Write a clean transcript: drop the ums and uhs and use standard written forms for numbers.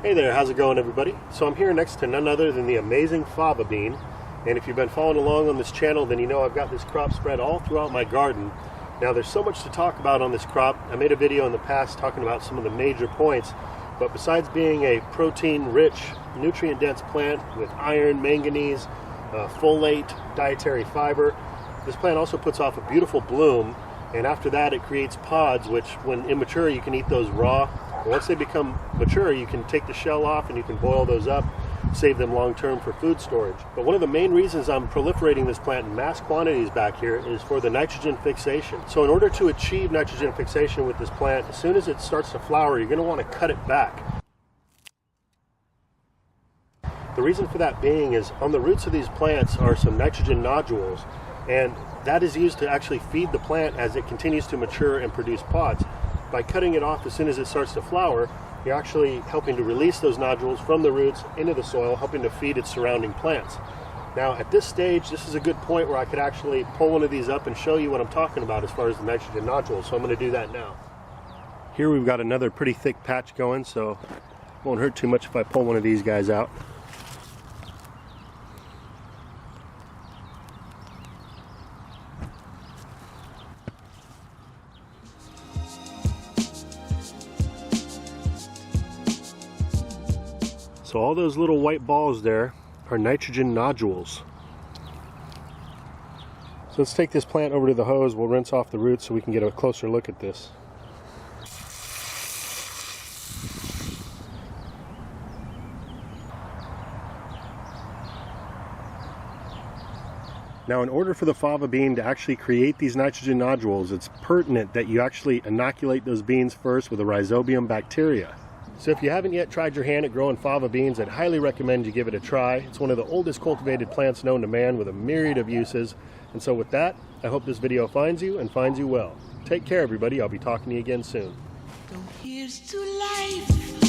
Hey there, how's it going everybody? So I'm here next to none other than the amazing Fava Bean, and if you've been following along on this channel, then you know I've got this crop spread all throughout my garden. Now there's so much to talk about on this crop. I made a video in the past talking about some of the major points, but besides being a protein-rich, nutrient-dense plant with iron, manganese, folate, dietary fiber, this plant also puts off a beautiful bloom, and after that it creates pods, which when immature you can eat those raw. Once they become mature, you can take the shell off and you can boil those up, save them long term for food storage. But one of the main reasons I'm proliferating this plant in mass quantities back here is for the nitrogen fixation. So in order to achieve nitrogen fixation with this plant, as soon as it starts to flower, you're going to want to cut it back. The reason for that being is on the roots of these plants are some nitrogen nodules, and that is used to actually feed the plant as it continues to mature and produce pods. By cutting it off as soon as it starts to flower, you're actually helping to release those nodules from the roots into the soil, helping to feed its surrounding plants. Now at this stage, this is a good point where I could actually pull one of these up and show you what I'm talking about as far as the nitrogen nodules, so I'm going to do that now. Here we've got another pretty thick patch going, so it won't hurt too much if I pull one of these guys out. So all those little white balls there are nitrogen nodules. So let's take this plant over to the hose. We'll rinse off the roots so we can get a closer look at this. Now in order for the fava bean to actually create these nitrogen nodules, it's pertinent that you actually inoculate those beans first with a rhizobium bacteria. So if you haven't yet tried your hand at growing fava beans, I'd highly recommend you give it a try. It's one of the oldest cultivated plants known to man with a myriad of uses. And so with that, I hope this video finds you and finds you well. Take care everybody, I'll be talking to you again soon. So here's to life.